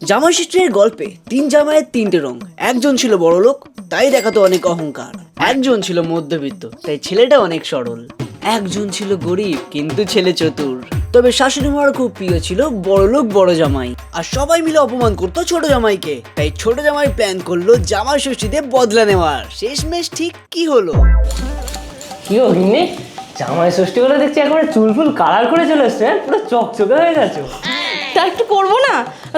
জামাই ষষ্ঠীর গল্পে তিন জামাইয়ের তিনটে রং। একজন ছিল বড়লোক, তাই দেখাতো অনেক অহংকার। একজন ছিল মধ্যবিত্ত, তাই ছেলেটা অনেক সরল। একজন ছিল গরিব, কিন্তু ছেলে চতুর। তবে শাশুড়ি মার খুব প্রিয় ছিল বড়লোক বড় জামাই, আর সবাই মিলে অপমান করতো ছোট জামাইকে। তাই ছোট জামাই প্ল্যান করলো জামাই ষষ্ঠীতে বদলা নেওয়ার। শেষমেশ ঠিক কি হলো? কি গো গিন্নি, জামাই ষষ্ঠী করে দেখছি একেবারে চুল ফুল কালার করে চলে এসছে, পুরো চকচকে হয়ে গেছো। তা একটু করবো না?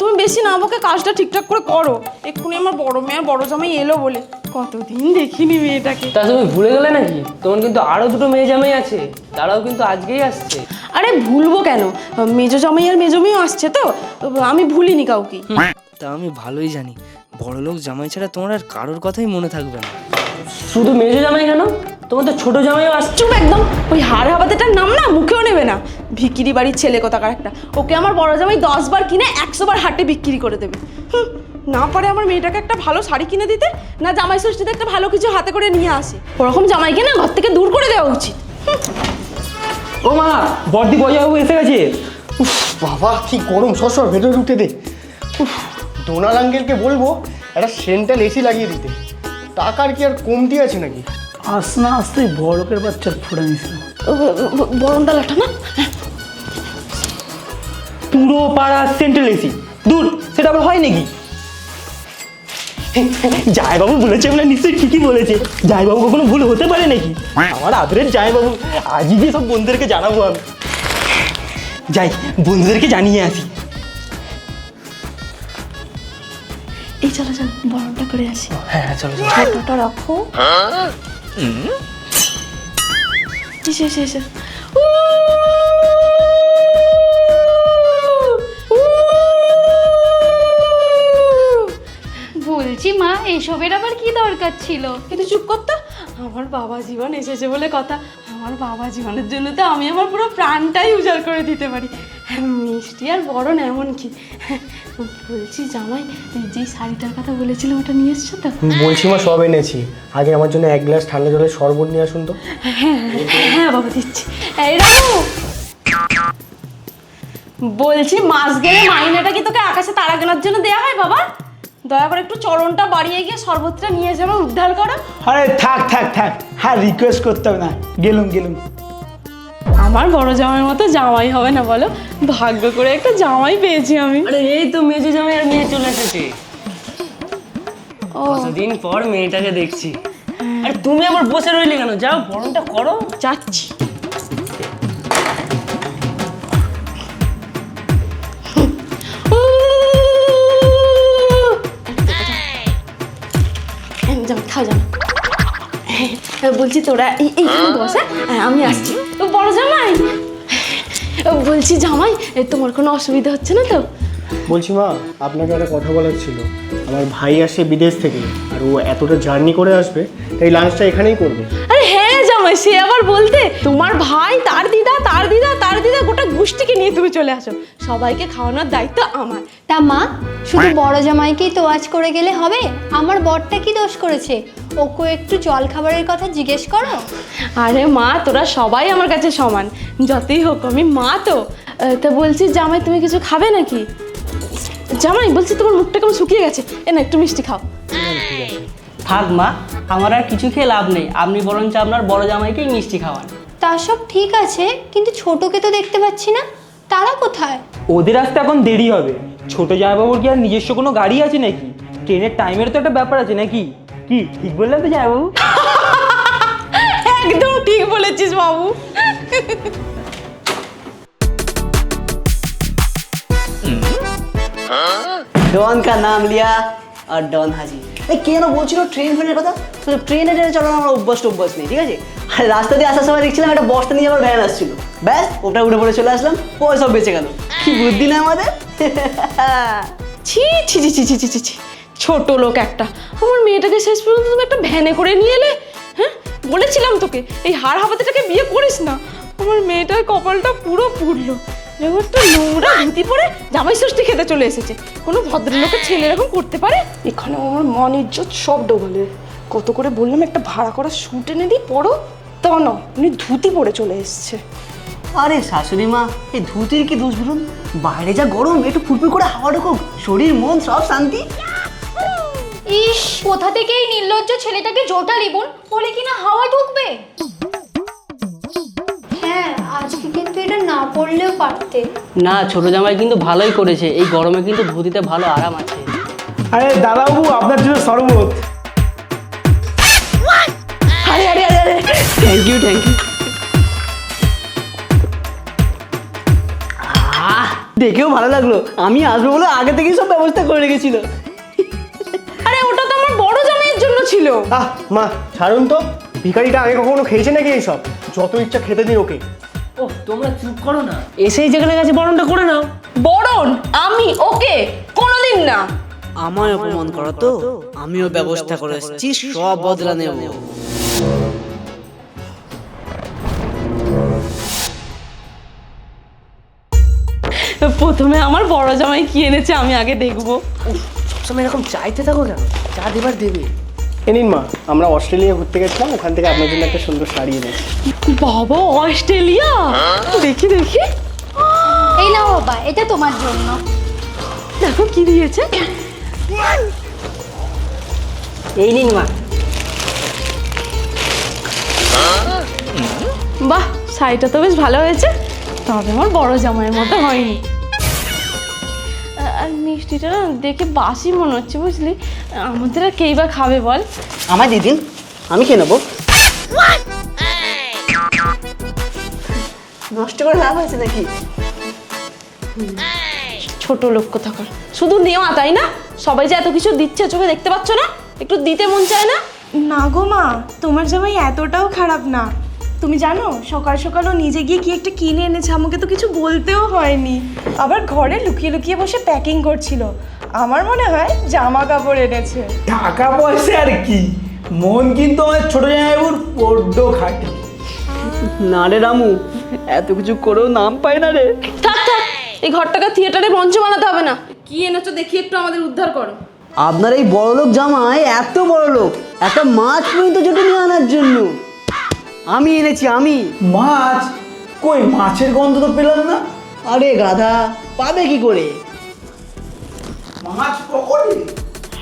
তুমি বেশি না বকে কাজটা ঠিকঠাক করে করো। এক্ষুনি আমার বড় মেয়ে আর বড় জামাই এলো বলে কতদিন দেখিনি মেয়েটাকে। তা তুমি ভুলে গেলে নাকি? তোমার কিন্তু আরো দুটো মেয়ে জামাই আছে, তারাও কিন্তু আজকেই আসছে। আরে ভুলবো কেন, মেজো জামাই আর মেজো মেয়েও আসছে তো, আমি ভুলিনি কাউকে। তা আমি ভালোই জানি বড়লোক জামাই ছাড়া তোমার আর কারোর কথাই মনে থাকবে না। শুধু মেজো জামাই কেন, তোমার তো ছোট জামাইও আসছে। চুপ একদম, ওই হাড় হাবাতেটার নাম না মুখেও নেবে না। ভিকিরি বাড়ির ছেলে কোথাকার একটা, ওকে আমার বড় জামাই 10 বার কিনে 100 বার হাটে বিক্রি করে দেবে। না পারে আমার মেয়েটাকে একটা ভালো শাড়ি কিনে দিতে, না জামাই ষষ্ঠীতে একটা ভালো কিছু হাতে করে নিয়ে আসে। ওরকম জামাইকে না ঘর থেকে দূর করে দেওয়া উচিত। ও মা, বর্দি বজাবু এসে গেছে। উফ বাবা কি গরম, সর ভেতরে উঠে দে। উফ, ডোনাল আঙ্কেলকে বলবো একটা সেন্ট্রাল এসি লাগিয়ে দিতে। টাকার কি আর কমতি আছে নাকি? আসতে আসতে বড় লোকের বাচ্চার ফুটে নিছিল। বরণডালাটা না, পুরো পাড়া সেন্ট্রাল এসি, দূর সেটা আবার হয় নাকি? জামাইবাবু বলেছে বলে নিশ্চয়ই ঠিকই বলেছে। জামাইবাবু কখনো ভুল হতে পারে নাকি? আমার আদরের জামাইবাবু, আজই গিয়ে সব বন্ধুদেরকে জানাবো আমি। যাই, বন্ধুদেরকে জানিয়ে আসি। এই চলো চলো বরণটা করে আসি। হ্যাঁ চলো চলো। ফটোটা রাখো। এসে এসে এসে। বলছি মা, এসবের আবার কি দরকার ছিল? কিন্তু চুপ করতো, আমার বাবা জীবন এসেছে বলে কথা। আমার বাবা জীবনের জন্য তো আমি আমার পুরো প্রাণটাই উজাড় করে দিতে পারি। মিষ্টি আর বরণ এমন কি। বলছি জামাই, যেই শাড়িটার কথা বলেছিলাম ওটা নিয়ে এসছো তো? বলছি মা, সব এনেছি। আগে আমার জন্য 1 গ্লাস ঠান্ডা জলের শরবত নিয়ে আসুন তো। হ্যাঁ বাবা দিচ্ছি। এই রামু, বলছি মাস গেলে মাইনেটা কি তোকে আকাশে তারা কেনার জন্য দেওয়া হয় বাবা? দয়া করে একটু চরণটা বাড়িয়ে গিয়ে শরবতটা নিয়ে এসে আমার উদ্ধার করো। আরে থাক থাক থাক, হ্যাঁ রিকোয়েস্ট করতে হবে না, গেলুম। আমার বড় জামাইয়ের মতো জামাই হবে না বলো? ভাগ্য করে একটা জামাই পেয়েছি আমি। আরে এই তো মেজো জামাই আর মেয়ে চলে এসেছে। কতদিন পর মেয়েটাকে দেখছি। আরে তুমি আবার বসে রইলে কেন? যাও বরণটা করো। যাচ্ছি। খাও জানো, বলছি তোরা এইখানে বস। হ্যাঁ আমি আসছি। বড় জামাই, বলছি জামাই তোমার কোনো অসুবিধা হচ্ছে না তো? বলছি মা, আপনাকে একটা কথা বলার ছিল। আমার ভাই আসে বিদেশ থেকে, আর ও এতটা জার্নি করে আসবে, তাই লাঞ্চটা এখানেই করবে। আরে হ্যাঁ জামাই, সে আবার বলতে তোমার ভাই, তার দিদা, তার দিদা, তার দিদা, গোটা গোষ্ঠীকে নিয়ে তুমি চলে আসো। সবাইকে খাওয়ানোর দায়িত্ব আমার। তা মা, শুধু বড় জামাইকেই তোয়াজ করে গেলে হবে? আমার বরটা কি দোষ করেছে? ওকে একটু জল খাবারের কথা জিজ্ঞেস করো। আরে মা, তোরা সবাই আমার কাছে সমান, যতই হোক আমি মা তো। তা বলছি জামাই, তুমি কিছু খাবে নাকি? জামাই বলছি তোমার মুখটা কেমন শুকিয়ে গেছে, এ না একটু মিষ্টি খাও। থাক মা, আমার আর কিছু খেয়ে লাভ নেই। আপনি বরঞ্চ আপনার বড় জামাইকেই মিষ্টি খাওয়ান। তা সব ঠিক আছে, কিন্তু ছোটকে তো দেখতে পাচ্ছি না, তারা কোথায়? ওদের আসতে এখন দেরি হবে। ছোট জামাইবাবুর কি আর নিজস্ব কোনো গাড়ি আছে নাকি? ট্রেনের টাইমের তো একটা ব্যাপার আছে নাকি? কি ঠিক বললাম তো জামাইবাবু? একদম ঠিক বলেছিস বাবু। डॉन का नाम लिया और डॉन हाजिर। এই কেন বলছিল ট্রেন ফ্রেনের কথা? তো ট্রেনে চালানো আমার অভ্যাস নেই, ঠিক আছে? আর রাস্তা দিয়ে আসার সময় দেখছিলাম একটা বস্তা নিয়ে আবার ভ্যান আসছিল, ব্যাস ওটা উঠে পড়ে চলে আসলাম, পয়সা বেঁচে গেল। কি বুদ্ধি না আমাদের! ছি ছি ছি ছি ছি ছি ছি ছি, ছোট লোক একটা। আমার মেয়েটাকে শেষ পর্যন্ত তুমি একটা ভ্যানে করে নিয়ে এলে। হ্যাঁ বলেছিলাম তোকে এই হাড় হাবাতেটাকে বিয়ে করিস না। আমার মেয়েটার কপালটা পুরো পুড়লো। যখন একটা নোংরা ধুতি পরে জামাই ষষ্ঠী খেতে চলে এসেছে। কোনো ভদ্রলোকের ছেলে এরকম করতে পারে? এখানে আমার মান ইজ্জত সব ডোবালে। কত করে বললাম একটা ভাড়া করা স্যুট এনে দিই পরো, তা না উনি ধুতি পরে চলে এসছে। আরে শাশুড়ি মা, এই ধুতির কি দোষ বলুন? বাইরে যা গরম, একটু ফুরফুর করে হাওয়া ঢুকুক, শরীর মন সব শান্তি। ইস, কোথা থেকে এই নির্লজ্জ ছেলেটাকে জোটালি বোন, বলে কিনা হাওয়া ঢুকবে। হ্যাঁ, আজকে কিন্তু এটা না পড়লেও পারতে। না, ছোট জামাই কিন্তু ভালোই করেছে, এই গরমে কিন্তু ধুতিতে ভালো আরাম আছে। আরে দাদাবাবু, আপনার জন্য শরবত। আরে আরে আরে আরে, থ্যাংক ইউ থ্যাংক ইউ। দেখেও ভালো লাগলো, আমি আসবো বলে আগে থেকেই সব ব্যবস্থা করে রেখেছিল। আরে ওটা তো আমার বড় জামাইয়ের জন্য ছিল। মা ছাড়ুন তো, ভিখারিটা আগে কখনো খেয়েছে নাকি এইসব? যত ইচ্ছা খেতে দিন ওকে। ও তোমরা চুপ করো না, এসেই যেখানে গেছে বরণটা করে নাও। বরণ আমি ওকে কোনোদিন না। আমায় অপমান করো তো, আমিও ব্যবস্থা করে এসেছি, সব বদলা নেব। প্রথমে আমার বড় জামাই কি এনেছে আমি আগে দেখবো। সবসময় এরকম চাইতে থাকো কেন? যা দেবার দেবে। এ নিন মা, আমরা অস্ট্রেলিয়া ঘুরতে গেছিলাম, ওখান থেকে আপনার জন্য একটা সুন্দর শাড়ি এনেছি। বাবা, অস্ট্রেলিয়া? দেখি দেখি। এই নাও বাবা, এটা তোমার জন্য। দেখো কি দিয়েছে। এই নিন মা। বাহ, শাড়িটা তো বেশ ভালো হয়েছে, তবে আমার বড় জামাইয়ের মতো হয়নি। আর মিষ্টিটা না দেখে বাসি মনে হচ্ছে, বুঝলি? আমাদের আর কেই বা খাবে বল? আমায় দিদিন, আমি খেয়ে নেবো। নষ্ট করে লাভ আছে নাকি? ছোট লোক কোথাকার, শুধু নেওয়া তাই না? সবাই যে এত কিছু দিচ্ছে চোখে দেখতে পাচ্ছ না? একটু দিতে মন চায় না? না গো মা, তোমার জামাই এতটাও খারাপ না। তুমি জানো, সকাল সকাল ও নিজে গিয়ে কি একটা কিনে এনেছে, আমাকে তো কিছু বলতেও হয়নি। আবার ঘরে লুকিয়ে লুকিয়ে বসে প্যাকিং করছিল। আমার মনে হয় জামা কাপড় এনেছে। টাকা পয়সা আর কি, মন কিন্তু আমার ছোট জামাইবাবুর বড্ড খাটে। না রে রামু, এত কিছু করেও নাম পাই না রে। থাক থাক, এই ঘরটাকে থিয়েটারে মঞ্চ বানাতে হবে না। কি এনেছো দেখি একটু, আমাদের উদ্ধার করো। আপনার এই বড়লোক জামাই এত বড় লোক, একটা মাছ পর্যন্ত জুটে নিয়ে আনার জন্য আমি এনেছি। আমি মাছ কই? মাছের গন্ধ তো পেলাম না। আরে গাধা, পাবে কি করে? মাছ পকোড়ে?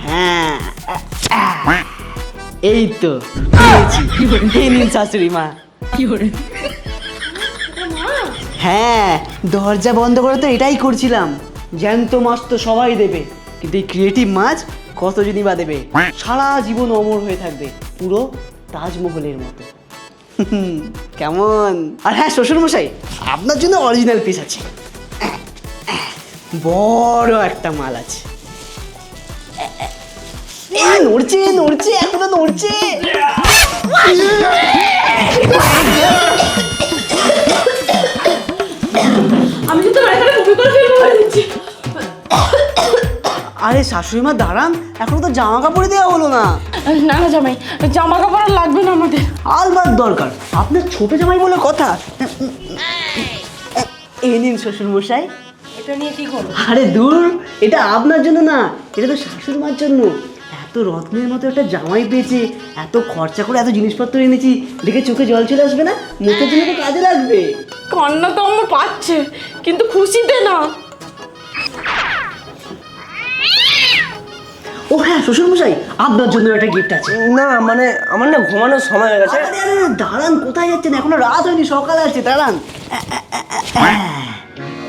হ্যাঁ, এই তো পেয়েছি। এই নিন শাশুড়ি মা। হ্যাঁ, দরজা বন্ধ করে তো এটাই করছিলাম। জ্যান্ত মাছ তো সবাই দেবে, কিন্তু এই ক্রিয়েটিভ মাছ কতজনই বা দেবে? সারা জীবন অমর হয়ে থাকবে, পুরো তাজমহলের মতো। কেমন? আর হ্যাঁ শ্বশুর মশাই, আপনার জন্য অরিজিনাল পিস আছে, বড় একটা মাল আছে। নড়ছে নড়ছে, এখনো নড়ছে। আমি তো তোমার এখানে মুভি করে ফেলবো বলে দিচ্ছি। আরে শাশুড়ি মা দাঁড়ান, এখনো তো জামা কাপড় দেওয়া হলো না। না না জামাই, জামা কাপড় আর লাগবে না আমাদের। আলবাত দরকার, আপনার ছোট জামাই বলে কথা। এই নিন শ্বশুর মশাই। এটা নিয়ে কি করবো? আরে দূর, এটা আপনার জন্য না, এটা তো শাশুড়ি মার জন্য। এত রত্নের মতো একটা জামাই পেয়েছে, এত খরচা করে এত জিনিসপত্র এনেছি, দেখে চোখে জল চলে আসবে না? মুখের জন্য তো কাজে লাগবে। কান্না তো আমার পাচ্ছে, কিন্তু খুশিতে না। ও হ্যাঁ শ্বশুর মশাই, আপনার জন্য একটা গিফট আছে। না মানে আমার না ঘুমানোর সময় হয়ে গেছে। আরে আরে দাঁড়ান, কোথায় যাচ্ছেন? এখনো রাত হয়নি, সকাল আছে, দাঁড়ান।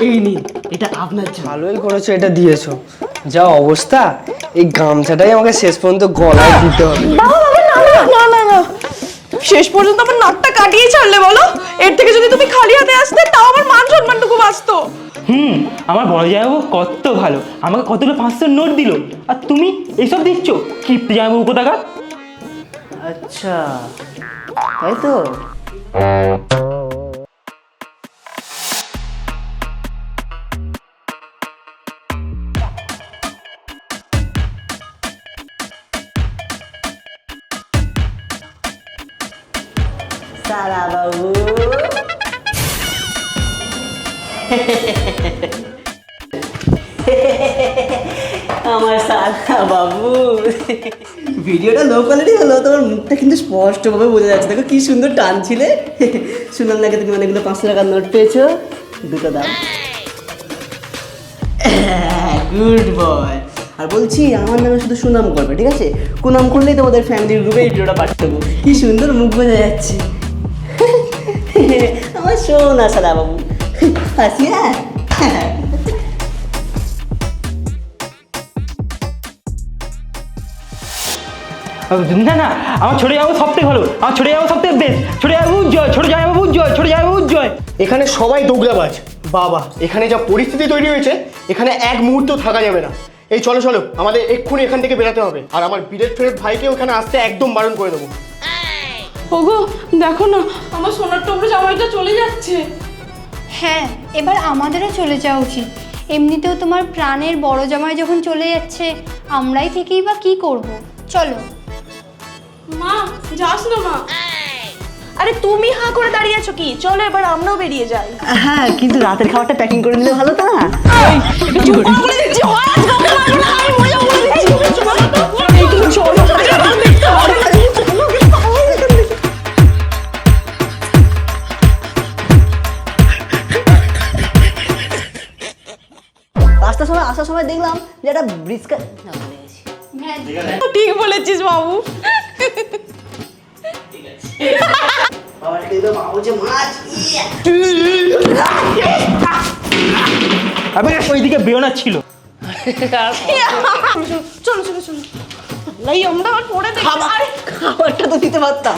এই নিন, এটা আপনার জন্য। ভালোই করেছো এটা দিয়েছো, যা অবস্থা এই গামছাটাই আমাকে শেষ পর্যন্ত গলায় দিতে হবে। বাবা বাবা, না না না না না, শেষ পর্যন্ত আমার নাকটা কাটিয়ে ছাড়লে বলো। এর থেকে যদি তুমি খালি হাতে আসতে, তাও আমার মান সম্মানটুকু বাঁচতো। আমার বড় জামাইবাবু কত ভালো, আমাকে কতগুলো 500 নোট দিল, আর তুমি এইসব দিচ্ছ? কিপ্তি জামাইবাবু কোথাকার। আচ্ছা তাই তো। সারা বাবু, আমার সারা বাবু। ভিডিওটা লো কোয়ালিটি হলো, তোমার মুখটা কিন্তু স্পষ্টভাবে বোঝা যাচ্ছে। দেখো কি সুন্দর টানছিলে। শুনলাম নাকি তুমি অনেকগুলো 500 টাকার নোট পেয়েছো, দুটো দাও। Good boy. আর বলছি আমার নামে শুধু সুনাম করবে, ঠিক আছে? কুনাম করলেই তোমাদের ফ্যামিলির গ্রুপে এই ভিডিওটা পাঠিয়ে দেবো। কি সুন্দর মুখ বোঝা যাচ্ছে। আমার সোনা সাদা বাবু, হাসি। না না, আমার ছোট জামাইবাবু সব থেকে ভালো, আমার ছোট জামাইবাবু সব থেকে বেস্ট। ছোট জামাইবাবু জয়, ছোট জামাইবাবু জয়, ছোট জামাইবাবু জয়। এখানে সবাই দোগলাবাজ বাবা। এখানে যা পরিস্থিতি তৈরি হয়েছে, এখানে এক মুহূর্ত থাকা যাবে না। এই চলো চলো, আমাদের এক্ষুনি এখান থেকে বেরোতে হবে। আর আমার বিলেট ফেরত ভাইকেও এখানে আসতে একদম বারণ করে দেবো। ওগো দেখো না, আমার সোনার টুকরো জামাইটা চলে যাচ্ছে। হ্যাঁ, এবার আমাদেরও চলে যাওয়া উচিত। এমনিতেও তোমার প্রাণের বড় জামাই যখন চলে যাচ্ছে, আমরাই থেকেই বা কি করব। চলো। মা যাস না মা। আরে তুমি হাঁ করে দাঁড়িয়ে আছো কি? চলো এবার আমরাও বেরিয়ে যাই। হ্যাঁ, কিন্তু রাতের খাবারটা প্যাকিং করে নিলে ভালো তো না? আসার সময় দেখলাম যে একটা ব্রিজ ঠিক বলেছিস বাবু। ওইদিকে বেরোনার ছিল। চলো চলো চলো, এই আমরা আর পরে দেখব। খাবারটা তো দিতে পারতাম।